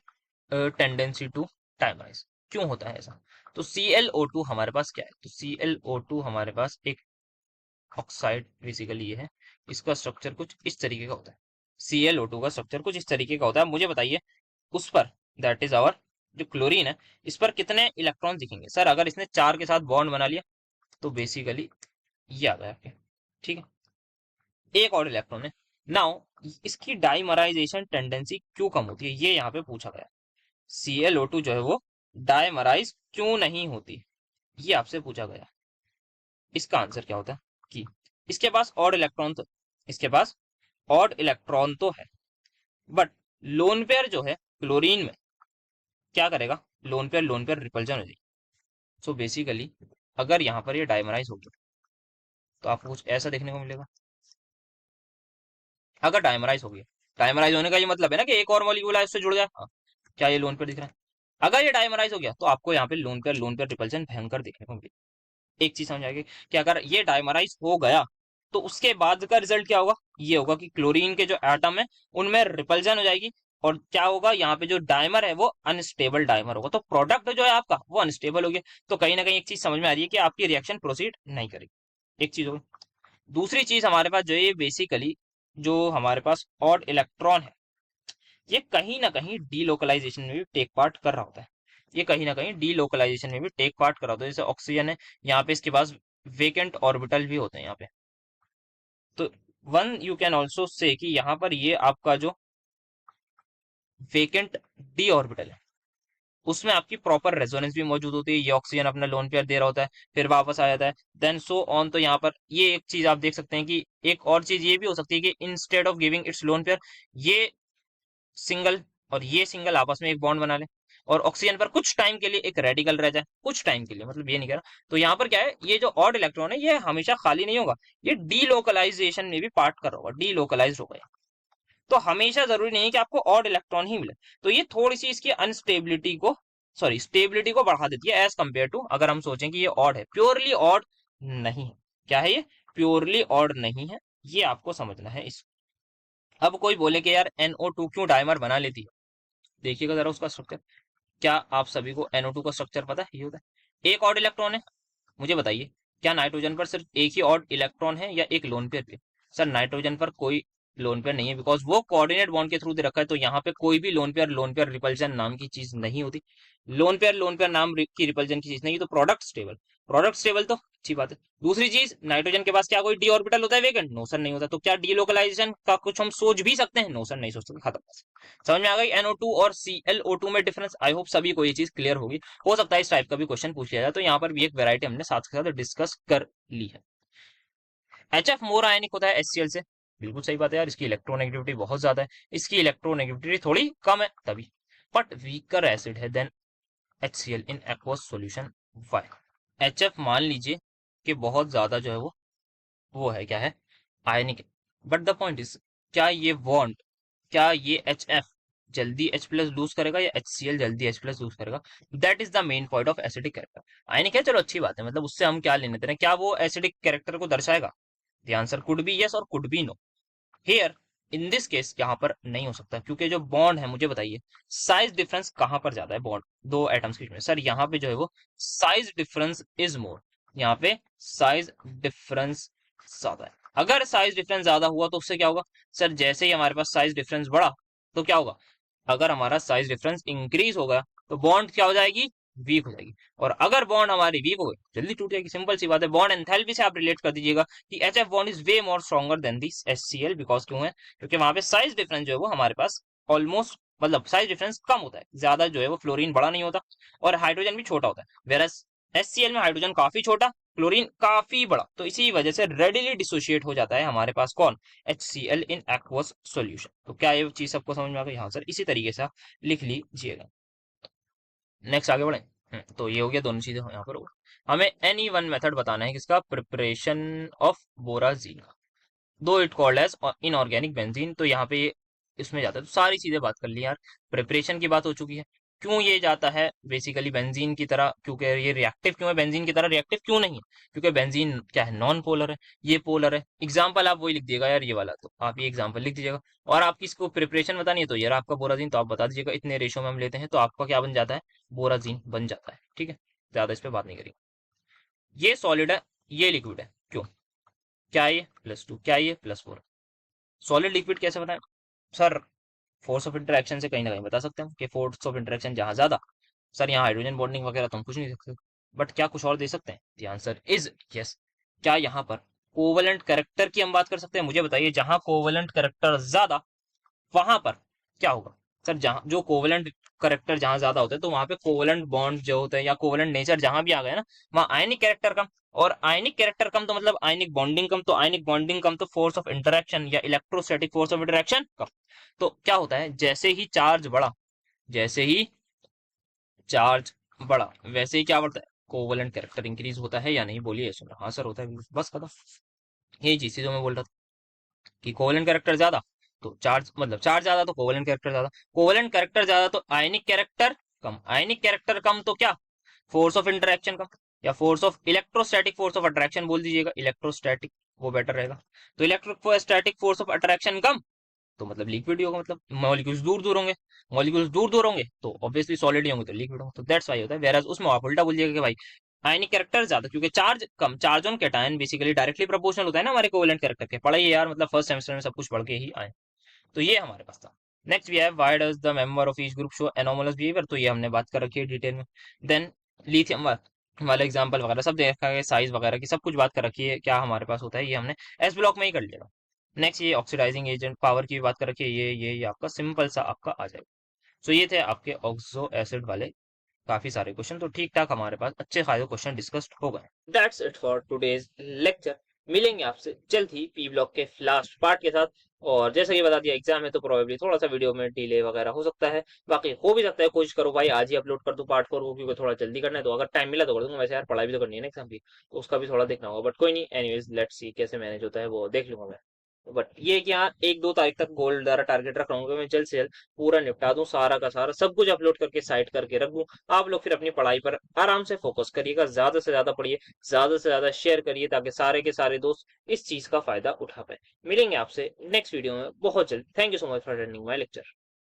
tendency to dimerise. क्यों होता है ऐसा? तो ClO2 हमारे पास क्या है? तो ClO2 हमारे पास एक ऑक्साइड बेसिकली ये है, इसका स्ट्रक्चर कुछ इस तरीके का होता है। ClO2 का स्ट्रक्चर कुछ इस तरीके का होता है। मुझे बताइए उस पर, दैट इज आवर जो क्लोरीन है, इस पर कितने इलेक्ट्रॉन दिखेंगे? सर अगर इसने 4 के साथ बॉन्ड बना लिया तो बेसिकली ये आ गया आपके, ठीक है, एक और इलेक्ट्रॉन है। नाउ इसकी डाइमराइजेशन टेंडेंसी क्यों कम होती है, ये यहाँ पे पूछा गया। ClO2 जो है वो डाइमराइज क्यों नहीं होती, ये आपसे पूछा गया। इसका आंसर क्या होता है कि इसके पास ऑड इलेक्ट्रॉन तो, इसके पास ऑड इलेक्ट्रॉन तो है, बट लोन पेयर जो है क्लोरीन में क्या करेगा, लोन पेयर रिपल्जन हो जाएगी। सो बेसिकली अगर यहाँ पर ये डाइमराइज हो गया तो आपको कुछ ऐसा देखने को मिलेगा। अगर डायमराइज हो गया, डायमराइज होने का ये मतलब है ना कि एक और मॉलिक्यूल है उससे जुड़ जाए। हाँ, क्या ये लोन पेयर दिख रहा है? अगर ये डायमराइज हो गया तो आपको यहाँ पे लोन पेयर रिपल्जन भयंकर देखने को मिलेगा। एक चीज समझ आएगी कि अगर ये डायमराइज हो गया तो उसके बाद का रिजल्ट क्या होगा, ये होगा कि क्लोरीन के जो एटम है उनमें रिपल्जन हो जाएगी, और क्या होगा, यहाँ पे जो डायमर है वो अनस्टेबल डायमर होगा, तो प्रोडक्ट जो है आपका वो अनस्टेबल हो गया। तो कहीं ना कहीं एक चीज समझ में आ रही है कि आपकी रिएक्शन प्रोसीड नहीं करेगी, एक चीज होगी। दूसरी चीज हमारे पास जो है ये बेसिकली जो हमारे पास ऑड इलेक्ट्रॉन है, ये कहीं ना कहीं डीलोकलाइजेशन में भी टेक पार्ट कर रहा होता है, ये कहीं ना कहीं डीलोकलाइजेशन में भी टेक पार्ट कर रहा होता है। जैसे ऑक्सीजन है, यहाँ पे इसके पास वेकेंट ऑर्बिटल भी होते हैं यहाँ पे। तो one you can also say कि यहाँ पर ये आपका जो वेकेंट डी ऑर्बिटल है उसमें आपकी प्रॉपर रेजोनेंस भी मौजूद होती है, ये ऑक्सीजन अपना लोन पेयर दे रहा होता है, फिर वापस आ जाता है, देन सो ऑन। तो यहाँ पर ये एक चीज आप देख सकते हैं कि एक और चीज ये भी हो सकती है कि instead of giving it's lone pair, ये सिंगल और ये सिंगल आपस में एक बॉन्ड बना ले, और ऑक्सीजन पर कुछ टाइम के लिए एक रेडिकल रह जाए, कुछ टाइम के लिए, मतलब ये नहीं कह रहा। तो यहाँ पर क्या है, ये जो ऑड इलेक्ट्रॉन है ये हमेशा खाली नहीं होगा, ये डीलोकलाइजेशन में भी पार्ट कर रहा होगा, डीलोकलाइज होगा। तो हमेशा जरूरी नहीं है कि आपको ऑड इलेक्ट्रॉन ही मिले, तो ये थोड़ी सी इसकी अनस्टेबिलिटी को, सॉरी स्टेबिलिटी को बढ़ा देती है एज कंपेयर टू अगर हम सोचें कि ये ऑड है, प्योरली ऑड नहीं है। क्या है ये? प्योरली ऑड नहीं है, ये आपको समझना है इस। अब कोई बोले कि यार NO2 क्यों डायमर बना लेती है, देखिएगा जरा उसका स्ट्रक्चर। क्या आप सभी को NO2 का स्ट्रक्चर पता है? ये होता है एक ऑड इलेक्ट्रॉन है। मुझे बताइए क्या नाइट्रोजन पर सिर्फ एक ही ऑड इलेक्ट्रॉन है या एक लोन पेयर पे? सर नाइट्रोजन पर कोई लोन पेयर नहीं है, बिकॉज वो कोऑर्डिनेट बॉन्ड के थ्रू दे रखा है, तो यहाँ पे कोई भी लोन पेयर रिपल्जन नाम की चीज नहीं होती। लोन पेयर नाम की रिपल्जन की चीज नहीं, तो प्रोडक्ट स्टेबल तो अच्छी बात है। दूसरी चीज, नाइट्रोजन के पास क्या कोई डी ऑर्बिटल होता है वेकेंट? नो सर नहीं होता। तो क्या डीलोकलाइजेशन का कुछ हम सोच भी सकते हैं? नो सर नहीं सोच सकते, खत्म। समझ में आ गई NO2 और ClO2 में डिफरेंस? आई होप सभी को ये चीज क्लियर होगी। हो सकता है इस टाइप का भी क्वेश्चन पूछ लिया जाए, तो यहाँ पर भी एक वेरायटी हमने साथ के साथ डिस्कस कर ली है। HF मोर आयनिक होता है HCl से, बिल्कुल सही बात है यार, इसकी इलेक्ट्रोनेगेटिविटी बहुत ज्यादा है, इसकी इलेक्ट्रोनेगेटिविटी थोड़ी कम है तभी, बट वीकर एसिड है than HCl in aqueous solution. Why HF मान लीजिए कि बहुत ज्यादा जो है वो है, क्या है, आयनिक है, बट द पॉइंट इज, क्या ये बॉन्ड, क्या ये HF जल्दी H प्लस लूज करेगा या HCl जल्दी H प्लस लूज करेगा? That is the main point of acidic character. Ionic है चलो अच्छी बात है, मतलब उससे हम क्या लेने देते हैं, क्या वो एसिडिक कैरेक्टर को दर्शाएगा? The answer could be yes और could be no. Here in this case यहाँ पर नहीं हो सकता, क्योंकि जो बॉन्ड है, मुझे बताइए साइज डिफरेंस कहां पर ज्यादा है बॉन्ड दो एटम्स के बीच में? सर यहाँ पे जो है वो साइज डिफरेंस इज मोर, यहाँ पे साइज डिफरेंस ज्यादा है। अगर साइज डिफरेंस ज्यादा हुआ तो उससे क्या होगा? सर जैसे ही हमारे पास साइज डिफरेंस बढ़ा तो क्या होगा? अगर हमारा साइज डिफरेंस इंक्रीज होगा तो बॉन्ड क्या हो जाएगी? वीक हो जाएगी। और अगर बॉन्ड हमारी वीक हो गई जल्दी टूट जाएगी, सिंपल सी बात है। बॉन्ड एंथैल्पी से आप रिलेट कर दीजिएगा कि HF bond is way more stronger then this HCl, because क्यों है? क्योंकि वहां पे साइज डिफरेंस जो है वो हमारे पास ऑलमोस्ट, मतलब साइज डिफरेंस कम होता है, ज्यादा जो है वो फ्लोरीन बड़ा नहीं होता, और हाइड्रोजन भी छोटा होता है, वेरस HCl में हाइड्रोजन काफी छोटा, क्लोरीन काफी बड़ा, तो इसी वजह से रेडिली डिसोशिएट हो जाता है हमारे पास कौन? HCl in aqueous solution. तो क्या ये चीज सबको समझ में आ गई? हाँ सर, इसी तरीके से आप लिख लीजिएगा। नेक्स्ट आगे बढ़े। तो ये हो गया, दोनों चीजें यहाँ पर हो गई। हमें एनी वन मेथड बताना है किसका? प्रिपरेशन ऑफ बोराजीन का, though it called as inorganic benzene. तो यहाँ पे इसमें जाता है, तो सारी चीजें बात कर ली यार। प्रिपरेशन की बात हो चुकी है, क्यों ये जाता है बेसिकली बेंजीन की तरह, क्योंकि ये रिएक्टिव क्यों है बेंजीन की तरह? रिएक्टिव क्यों नहीं है? क्योंकि बेंजीन क्या है, नॉन पोलर है, ये पोलर है। एग्जाम्पल आप वही लिख दिएगा यार, ये वाला, तो आप ये एग्जाम्पल लिख दीजिएगा। और आपकी इसको प्रिपरेशन बतानी है तो यार आपका बोराजीन, तो आप बता दीजिएगा इतने रेशो में हम लेते हैं, तो आपका क्या बन जाता है? बोराजीन बन जाता है। ठीक है, ज्यादा इस पर बात नहीं करेंगे। ये सॉलिड है, ये लिक्विड है, क्यों? क्या ये +2, क्या ये +4? सॉलिड लिक्विड कैसे बताएं? सर फोर्स ऑफ इंटरेक्शन से कहीं ना कहीं बता सकते हैं कि फोर्स ऑफ इंटरेक्शन जहां ज्यादा, सर यहाँ हाइड्रोजन बॉन्डिंग वगैरह तो हम कुछ नहीं सकते, बट क्या कुछ और दे सकते हैं? The answer is yes. क्या यहाँ पर कोवलेंट कैरेक्टर की हम बात कर सकते हैं? मुझे बताइए, जहां कोवलेंट कैरेक्टर ज्यादा वहां पर क्या होगा? सर जहां जो कोवलेंट करेक्टर जहां ज्यादा होते हैं, तो वहां पे कोवलेंट बॉन्ड जो होते हैं या कोवलेंट नेचर जहां भी आ गए ना, वहां आयनिक कैरेक्टर कम, और आयनिक कैरेक्टर कम तो मतलब आयनिक बॉन्डिंग कम, तो आयनिक बॉन्डिंग कम तो फोर्स ऑफ इंटरेक्शन या इलेक्ट्रोस्टैटिक फोर्स ऑफ इंटरेक्शन कम। तो क्या होता है, जैसे ही चार्ज बढ़ा, जैसे ही चार्ज बढ़ा, वैसे ही क्या बढ़ता है? कोवलेंट कैरेक्टर इंक्रीज होता है या नहीं? बोलिए सुन। हाँ सर होता है, बस खत्म। यही चीज थी जो मैं बोल रहा था कि कोवलेंट कैरेक्टर ज्यादा तो चार्ज, मतलब चार्ज ज्यादा तो कोवलेंट कैरेक्टर ज्यादा, कोवलेंट कैरेक्टर ज्यादा तो आयनिक कैरेक्टर कम, आयनिक कैरेक्टर कम तो क्या? फोर्स ऑफ इंटरेक्शन कम, या force of electrostatic force of attraction बोल दीजिएगा, इलेक्ट्रोस्टैटिक वो बेटर रहेगा। तो इलेक्ट्रोस्टैटिक फोर्स ऑफ अट्रैक्शन कम, तो मतलब लिक्विड ही होगा, मतलब मॉलिक्यूल्स दूर दूर होंगे, मॉलिक्यूल्स दूर दूर होंगे तो ऑब्वियसली सॉलिड ही होंगे, तो लिक्विड होंगे। तो दैट्स वाई होता है। वेराज उसमें आप उल्टा बोलिएगा कि भाई आयनिक कैरेक्टर ज्यादा, क्योंकि charge come, charge on cation basically directly proportional होता है ना हमारे कोवेलेंट कैरेक्टर के। पढ़ाइए यार, मतलब फर्स्ट सेमेस्टर में सब कुछ पढ़ के ही आए। तो ये हमारे पास था। Next we have why does the member of each group show anomalous behaviour, तो ये हमने बात कर रखी है डिटेल में। देन लिथियम वाला एग्जांपल वगैरह सब देखा है, साइज वगैरह की सब कुछ बात कर रखी है, क्या हमारे पास होता है ये हमने एस ब्लॉक में ही कर लिया। नेक्स्ट ये ऑक्सीडाइजिंग एजेंट पावर की बात कर रखी है, ये आपका सिंपल सा आपका आ जाएगा। सो ये थे आपके ऑक्सो एसिड वाले काफी सारे क्वेश्चन, तो ठीक ठाक हमारे पास अच्छे खासे क्वेश्चन डिस्कस्ड हो गए। That's it for today's lecture. मिलेंगे आपसे जल्द ही पी ब्लॉक के लास्ट पार्ट के साथ। और जैसा कि बता दिया, एग्जाम है तो प्रोबेबली थोड़ा सा वीडियो में डिले वगैरह हो सकता है, बाकी हो भी सकता है। कोशिश करो भाई आज ही अपलोड कर दूं पार्ट 4 को, क्योंकि थोड़ा जल्दी करना है, तो अगर टाइम मिला तो कर दूंगा। वैसे यार पढ़ाई भी तो करनी है ना एग्जाम की, तो उसका भी थोड़ा देखना होगा, बट कोई नहीं, एनीवेज लेट्स सी कैसे मैनेज होता है वो देख लूंगा मैं। बट ये कि हाँ 1-2 तारीख तक गोल द्वारा टारगेट रख रहा हूँ कि मैं जल्द से जल्द पूरा निपटा दूं, सारा का सारा सब कुछ अपलोड करके साइट करके रख दूं। आप लोग फिर अपनी पढ़ाई पर आराम से फोकस करिएगा, ज्यादा से ज्यादा पढ़िए, ज्यादा से ज्यादा शेयर करिए, ताकि सारे के सारे दोस्त इस चीज का फायदा उठा पाए। मिलेंगे आपसे नेक्स्ट वीडियो में बहुत जल्द। Thank you so much for attending my lecture.